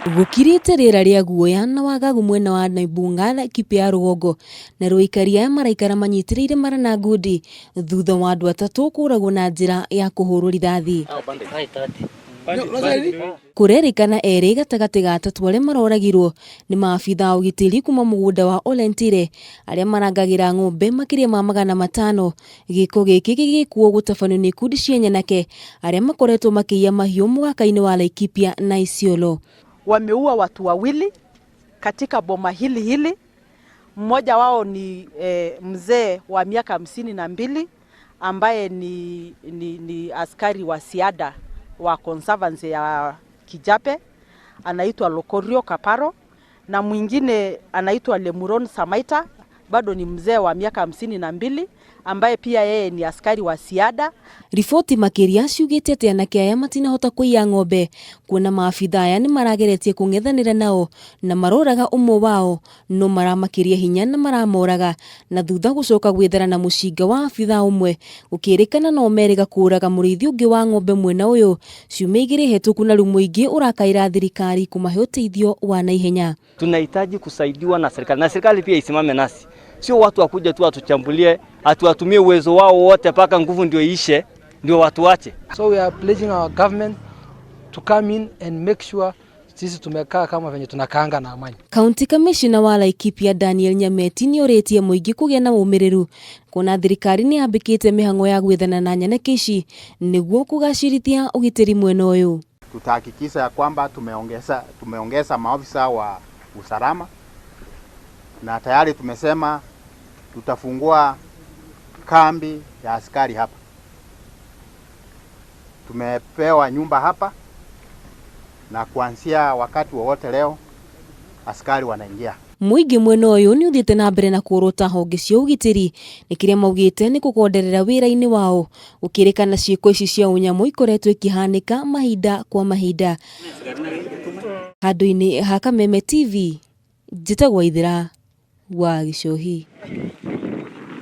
Gukirite rĩera rĩa guoya na wagagu mwena wa Naibung'a Laikipia rugongo na ruikaria maraikara manyitĩrĩire marana ngundi thutha wa andũ atatu kuuragwo na njira ya kũhũrwo rithathi. Kurerikana Eeri gatagati ga atatu arĩa maroragirwo nĩ maabitha ugitiri kuma mugunda wa Olentile arĩa marangagira ng'ombe makiria ma 500. Gĩko gĩkĩ gĩgĩkuo gũtabanio nĩ ikundi cia nyanake arĩa makoretwo makiiya mahiũ mũhaka-inĩ wa Laikipia na Isiolo. Wameua watu wawili katika boma hili. Mmoja wao ni mzee wa miaka 52 ambaye ni askari wa siada wa conservancy ya Kijape, anaitwa Lokorio Kaparo, na mwingine anaitwa Lemuron Samaita, bado ni mzee wa miaka 52 ambaye pia yeye ni askari wa siada. Riboti makiria ciugĩte atĩ anake aya matinahota kũiya ng'ombe kuona maabitha aya nĩ marageretie kũng'ethanĩra nao na maroraga ũmwe wao no maramakiria hinya na maramoraga na thutha gũcoka gwethera na mũcinga wa abitha ũmwe gukirikana no merĩga kũraga mũrĩithi ũngĩ wa ng'ombe mwena ũyũ ciumia 2 hetũku na rĩu mũingĩ ũrakaĩra thirikari kũmahe ũteithio wa naihenya. Tunahitaji kusaidiwa na serikali pia isimame nasi. Sio watu wakuja tu atuchambulie, atuwatumie uwezo wao wote paka nguvu ndio ishe, ndio watu wache. So we are pledging our government to come in and make sure sisi tumekaa kama venye tunakaanga na amani. County Commissioner wa Laikipia Daniel Nyameti nĩ oretie mũingĩ kũgĩa na ũmĩrĩru kuona thirikari nĩ yambĩkĩte mĩhang'o ya gwethana na nyanake ici nĩguo kũgacĩrithia ugitiri mwena ũyũ. Tutahakikisha ya kwamba tumeongeza maafisa wa usalama na tayari tumesema tutafungua kambi ya askari hapa. Tumepewa nyumba hapa na kuanzia wakati wowote leo askari wanaingia. Mũingĩ mwena ũyũ nĩ ũthiĩte na mbere na kũrũta honge cia ugitiri nĩ kĩrĩa maugĩte nĩ kũgonderera wĩra-inĩ wao gukirikana ciiko ici cia unyamu ikoretwo ikihanĩka mahinda kwa mahinda. Handũ-inĩ ha Kameme TV njĩtagwo Ithira wa Gicohi.